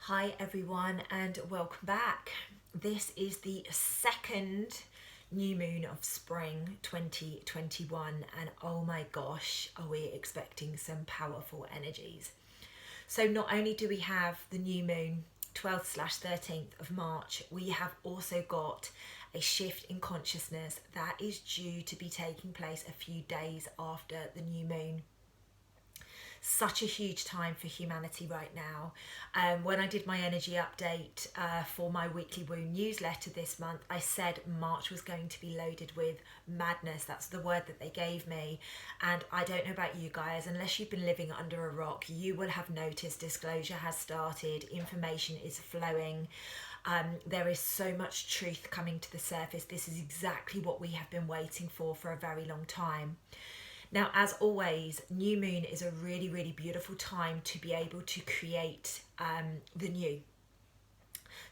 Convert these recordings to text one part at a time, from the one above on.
Hi everyone and welcome back. This is the second new moon of spring 2021 and oh my gosh, are we expecting some powerful energies. So not only do we have the new moon 12th/13th of March, we have also got a shift in consciousness that is due to be taking place a few days after the new moon. Such a huge time for humanity right now. When I did my energy update for my weekly wound newsletter this month, I said March was going to be loaded with madness. That's the word that they gave me. And I don't know about you guys, unless you've been living under a rock, you will have noticed disclosure has started, information is flowing. There is so much truth coming to the surface. This is exactly what we have been waiting for a very long time. Now, as always, new moon is a really, really beautiful time to be able to create the new.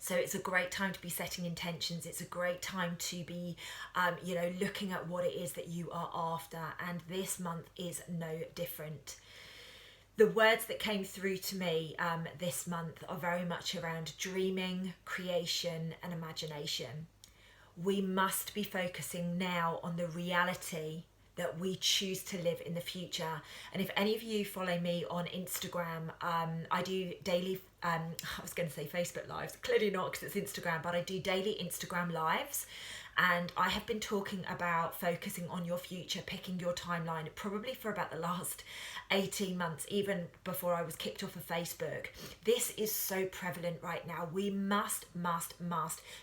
So it's a great time to be setting intentions. It's a great time to be, looking at what it is that you are after. And this month is no different. The words that came through to me this month are very much around dreaming, creation, and imagination. We must be focusing now on the reality that we choose to live in the future. And if any of you follow me on Instagram, I do daily, I was going to say Facebook lives, clearly not because it's Instagram, but I do daily Instagram lives. And I have been talking about focusing on your future, picking your timeline, probably for about the last 18 months, even before I was kicked off of Facebook. This is so prevalent right now. We must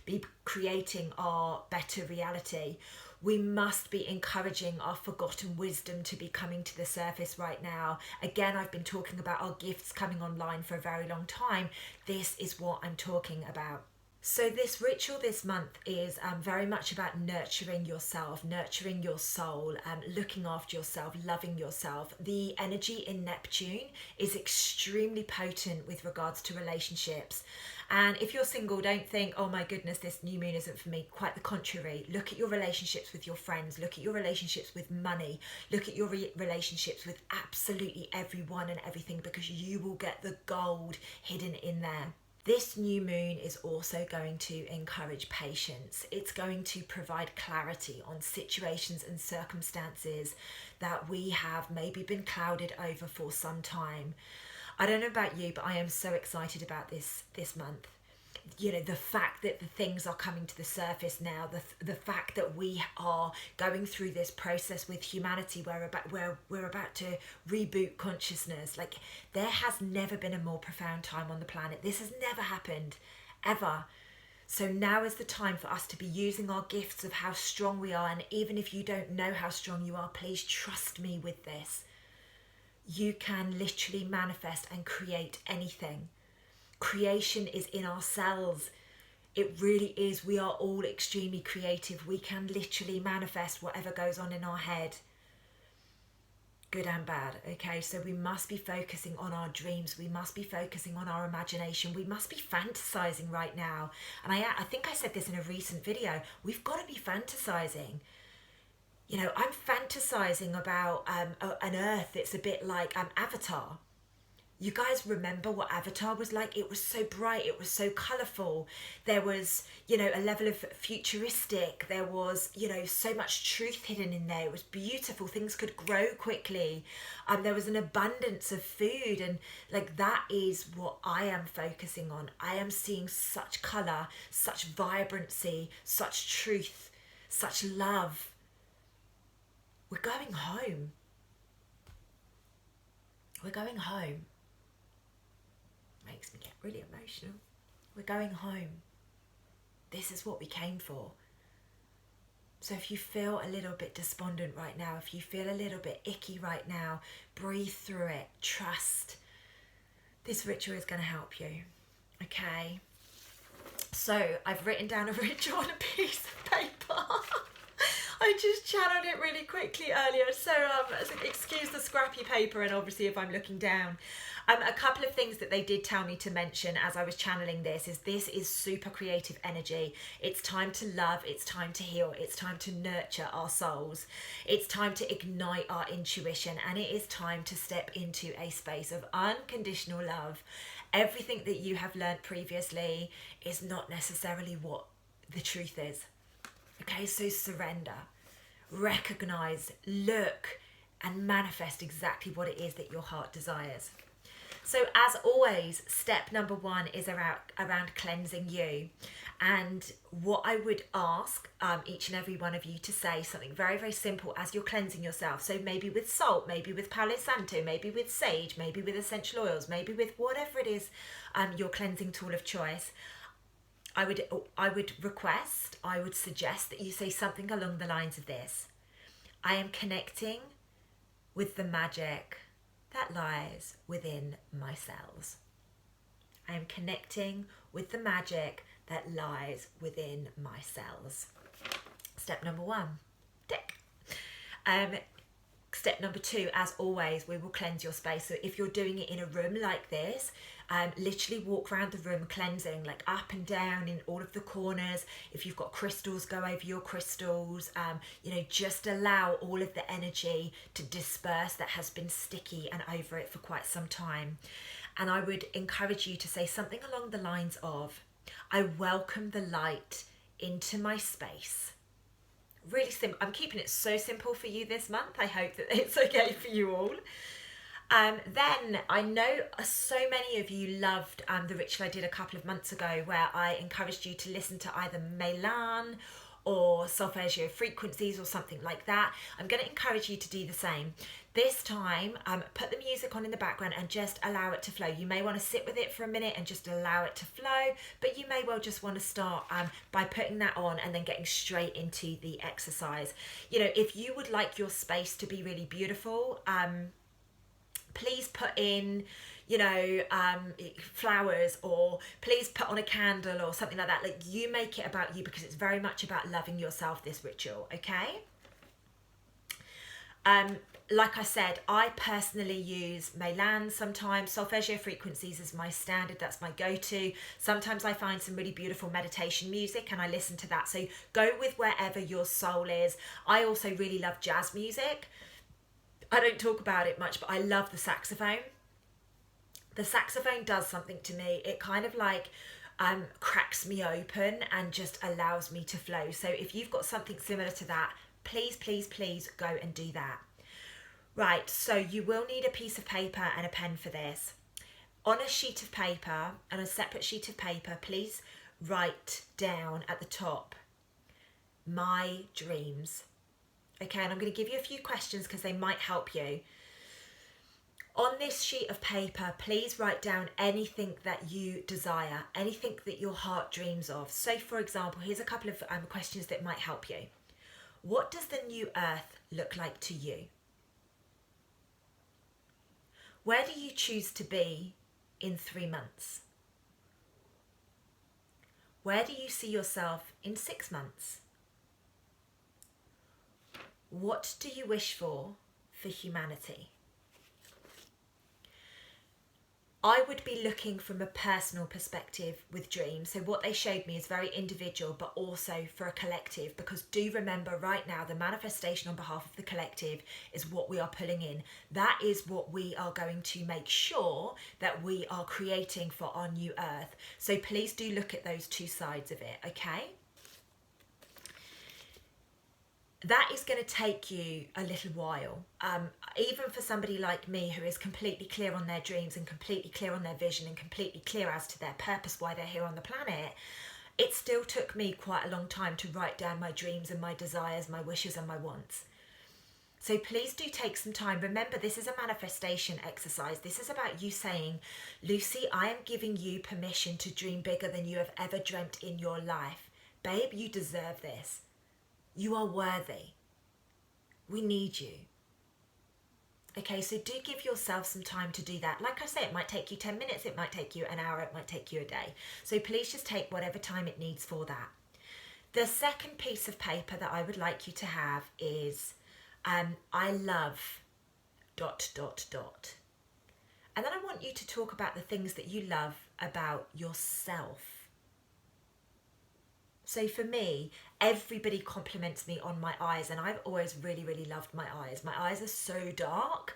be creating our better reality. We must be encouraging our forgotten wisdom to be coming to the surface right now. Again, I've been talking about our gifts coming online for a very long time. This is what I'm talking about. So this ritual this month is very much about nurturing yourself, nurturing your soul, looking after yourself, loving yourself. The energy in Neptune is extremely potent with regards to relationships. And if you're single, don't think, oh my goodness, this new moon isn't for me. Quite the contrary. Look at your relationships with your friends. Look at your relationships with money. Look at your relationships with absolutely everyone and everything, because you will get the gold hidden in there. This new moon is also going to encourage patience. It's going to provide clarity on situations and circumstances that we have maybe been clouded over for some time. I don't know about you, but I am so excited about this month. You know, the fact that the things are coming to the surface now, the fact that we are going through this process with humanity where we're about to reboot consciousness. Like, there has never been a more profound time on the planet. This has never happened, ever. So now is the time for us to be using our gifts of how strong we are. And even if you don't know how strong you are, please trust me with this. You can literally manifest and create anything. Creation is in our cells. It really is. We are all extremely creative. We can literally manifest whatever goes on in our head, good and bad. Okay, so we must be focusing on our dreams. We must be focusing on our imagination. We must be fantasizing right now. And I think I said this in a recent video. We've got to be fantasizing. You know, I'm fantasizing about an Earth that's a bit like Avatar. You guys remember what Avatar was like? It was so bright, it was so colourful. There was, a level of futuristic. There was, so much truth hidden in there. It was beautiful. Things could grow quickly. There was an abundance of food, and that is what I am focusing on. I am seeing such colour, such vibrancy, such truth, such love. We're going home. We're going home. Makes me get really emotional. We're going home. This is what we came for. So if you feel a little bit despondent right now, if you feel a little bit icky right now, breathe through it. Trust. This ritual is going to help you. Okay? So I've written down a ritual on a piece of paper. I just channeled it really quickly earlier, so excuse the scrappy paper, and obviously if I'm looking down. A couple of things that they did tell me to mention as I was channeling this is super creative energy. It's time to love, it's time to heal, it's time to nurture our souls. It's time to ignite our intuition, and it is time to step into a space of unconditional love. Everything that you have learned previously is not necessarily what the truth is. Okay, so surrender, recognize, look, and manifest exactly what it is that your heart desires. So as always, step number one is around cleansing you. And what I would ask each and every one of you to say something very, very simple as you're cleansing yourself. So maybe with salt, maybe with Palo Santo, maybe with sage, maybe with essential oils, maybe with whatever it is your cleansing tool of choice. I would suggest that you say something along the lines of this. I am connecting with the magic that lies within my cells. I am connecting with the magic that lies within my cells. Step number one, tick. Step number two, as always, we will cleanse your space. So if you're doing it in a room like this, literally walk around the room cleansing, like up and down in all of the corners. If you've got crystals, go over your crystals. Just allow all of the energy to disperse that has been sticky and over it for quite some time. And I would encourage you to say something along the lines of, I welcome the light into my space. Really simple. I'm keeping it so simple for you this month. I hope that it's okay for you all. Then I know so many of you loved the ritual I did a couple of months ago where I encouraged you to listen to either Meilan or solfeggio frequencies or something like that. I'm going to encourage you to do the same. This time, put the music on in the background and just allow it to flow. You may want to sit with it for a minute and just allow it to flow, but you may well just want to start by putting that on and then getting straight into the exercise. If you would like your space to be really beautiful, please put in flowers, or please put on a candle or something like that. Like, you make it about you, because it's very much about loving yourself, this ritual. Okay. Like I said, I personally use Meilan sometimes. Solfeggio frequencies is my standard, that's my go-to. Sometimes I find some really beautiful meditation music and I listen to that. So go with wherever your soul is. I also really love jazz music. I don't talk about it much, but I love the saxophone. The saxophone does something to me. It kind of like cracks me open and just allows me to flow. So if you've got something similar to that, please, please, please go and do that. Right, so you will need a piece of paper and a pen for this. On a sheet of paper, and a separate sheet of paper, please write down at the top, my dreams. Okay, and I'm going to give you a few questions because they might help you. On this sheet of paper, please write down anything that you desire, anything that your heart dreams of. So, for example, here's a couple of questions that might help you. What does the new earth look like to you? Where do you choose to be in 3 months? Where do you see yourself in 6 months? What do you wish for humanity? I would be looking from a personal perspective with dreams. So what they showed me is very individual, but also for a collective, because do remember right now, the manifestation on behalf of the collective is what we are pulling in. That is what we are going to make sure that we are creating for our new earth. So please do look at those two sides of it, okay? That is going to take you a little while. Even for somebody like me who is completely clear on their dreams and completely clear on their vision and completely clear as to their purpose, why they're here on the planet, it still took me quite a long time to write down my dreams and my desires, my wishes and my wants. So please do take some time. Remember, this is a manifestation exercise. This is about you saying, Lucy, I am giving you permission to dream bigger than you have ever dreamt in your life. Babe, you deserve this. You are worthy. We need you. Okay, so do give yourself some time to do that. Like I say, it might take you 10 minutes, it might take you an hour, it might take you a day. So please just take whatever time it needs for that. The second piece of paper that I would like you to have is, I love ... And then I want you to talk about the things that you love about yourself. So for me, everybody compliments me on my eyes, and I've always really, really loved my eyes. My eyes are so dark.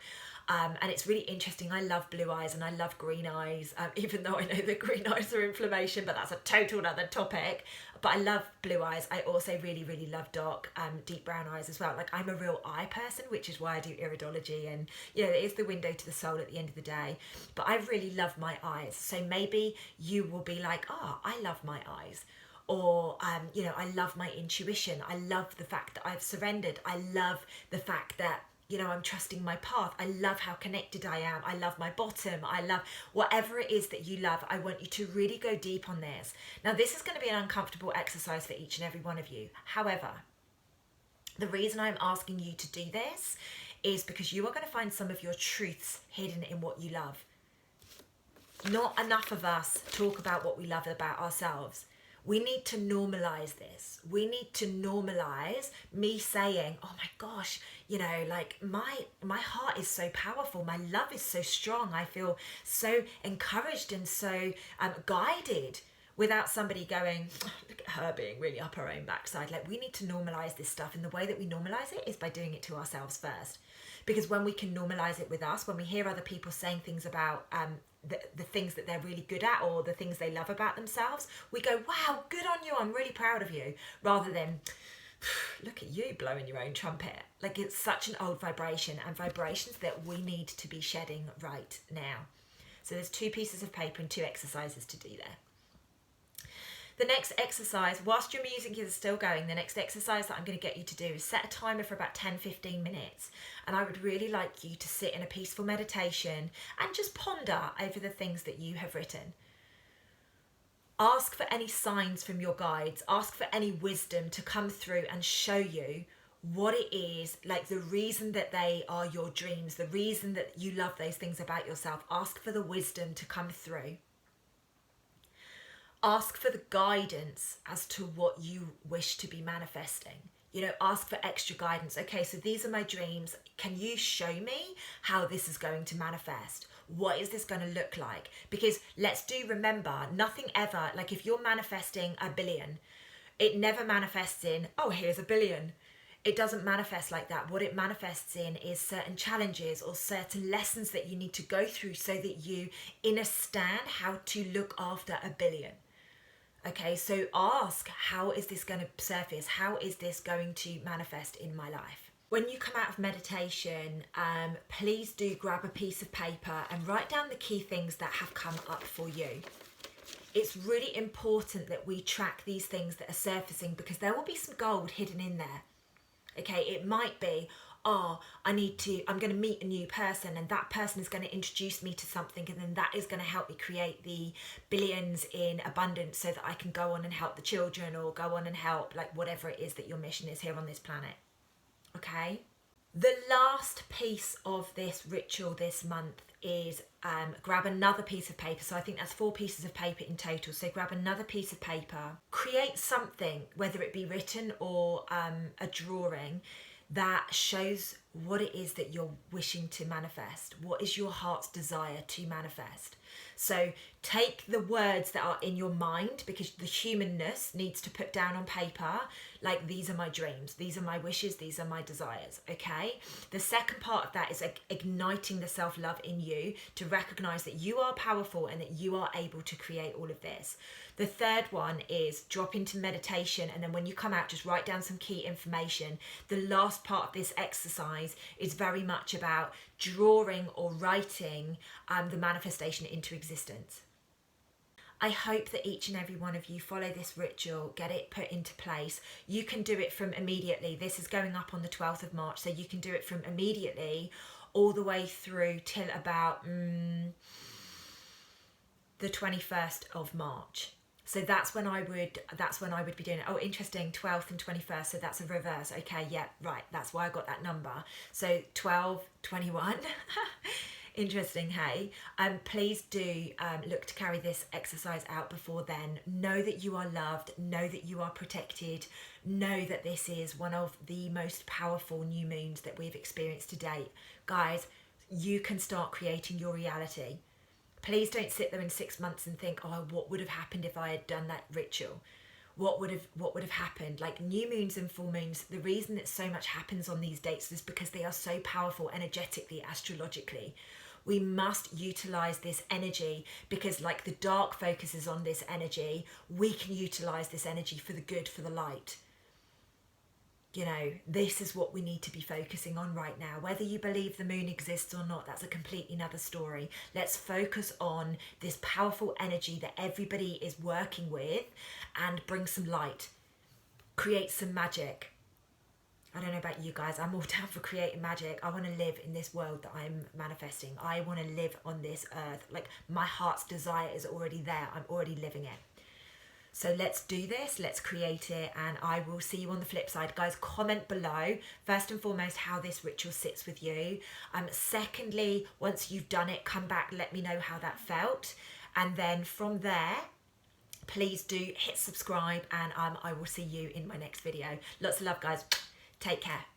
And it's really interesting. I love blue eyes and I love green eyes, even though I know that green eyes are inflammation, but that's a total other topic. But I love blue eyes. I also really, really love dark, deep brown eyes as well. Like, I'm a real eye person, which is why I do iridology, and you know, it is the window to the soul at the end of the day. But I really love my eyes. So maybe you will be like, oh, I love my eyes. Or, you know, I love my intuition. I love the fact that I've surrendered. I love the fact that, you know, I'm trusting my path. I love how connected I am. I love my bottom. I love whatever it is that you love. I want you to really go deep on this. Now, this is going to be an uncomfortable exercise for each and every one of you. However, the reason I'm asking you to do this is because you are going to find some of your truths hidden in what you love. Not enough of us talk about what we love about ourselves. We need to normalize this. We need to normalize me saying, oh my gosh, you know, like my heart is so powerful. My love is so strong. I feel so encouraged and so guided, without somebody going, oh, look at her being really up her own backside. Like, we need to normalize this stuff. And the way that we normalize it is by doing it to ourselves first. Because when we can normalize it with us, when we hear other people saying things about the things that they're really good at, or the things they love about themselves, we go, wow, good on you, I'm really proud of you, rather than, look at you blowing your own trumpet. Like, it's such an old vibration, and vibrations that we need to be shedding right now. So there's 2 pieces of paper and 2 exercises to do there. The next exercise, whilst your music is still going, the next exercise that I'm going to get you to do is set a timer for about 10-15 minutes. And I would really like you to sit in a peaceful meditation and just ponder over the things that you have written. Ask for any signs from your guides. Ask for any wisdom to come through and show you what it is, like the reason that they are your dreams, the reason that you love those things about yourself. Ask for the wisdom to come through. Ask for the guidance as to what you wish to be manifesting. You know, ask for extra guidance. Okay, so these are my dreams. Can you show me how this is going to manifest? What is this going to look like? Because let's do remember, nothing ever, like if you're manifesting 1 billion, it never manifests in, oh, here's 1 billion. It doesn't manifest like that. What it manifests in is certain challenges or certain lessons that you need to go through so that you understand how to look after 1 billion. Okay, so ask, how is this going to surface? How is this going to manifest in my life? When you come out of meditation, please do grab a piece of paper and write down the key things that have come up for you. It's really important that we track these things that are surfacing, because there will be some gold hidden in there. Okay, it might be, oh, I'm going to meet a new person, and that person is going to introduce me to something, and then that is going to help me create the billions in abundance so that I can go on and help the children, or go on and help, like, whatever it is that your mission is here on this planet. Okay? The last piece of this ritual this month is grab another piece of paper. So I think that's 4 pieces of paper in total. So grab another piece of paper, create something, whether it be written or a drawing, that shows what it is that you're wishing to manifest. What is your heart's desire to manifest? So take the words that are in your mind, because the humanness needs to put down on paper, like, these are my dreams, these are my wishes, these are my desires, okay? The second part of that is igniting the self-love in you to recognize that you are powerful and that you are able to create all of this. The third one is drop into meditation, and then when you come out, just write down some key information. The last part of this exercise is very much about drawing or writing the manifestation into existence. I hope that each and every one of you follow this ritual, get it put into place. You can do it from immediately. This is going up on the 12th of March, so you can do it from immediately all the way through till about the 21st of March. So that's when I would be doing it. Oh, interesting, 12th and 21st, so that's a reverse. Okay, yeah, right, that's why I got that number. So 12, 21. Interesting, hey? Please do look to carry this exercise out before then. Know that you are loved, know that you are protected, know that this is one of the most powerful new moons that we've experienced to date. Guys, you can start creating your reality. Please don't sit there in 6 months and think, oh, what would have happened if I had done that ritual? what would have happened. Like new moons and full moons, the reason that so much happens on these dates is because they are so powerful energetically, astrologically. We must utilize this energy because, like, the dark focuses on this energy, we can utilize this energy for the good, for the light. You know, this is what we need to be focusing on right now. Whether you believe the moon exists or not, that's a completely another story. Let's focus on this powerful energy that everybody is working with and bring some light, create some magic. I don't know about you guys, I'm all down for creating magic. I want to live in this world that I'm manifesting. I want to live on this earth. Like, my heart's desire is already there. I'm already living it. So let's do this, let's create it, and I will see you on the flip side. Guys, comment below, first and foremost, how this ritual sits with you. Secondly, once you've done it, come back, let me know how that felt. And then from there, please do hit subscribe, and I will see you in my next video. Lots of love, guys. Take care.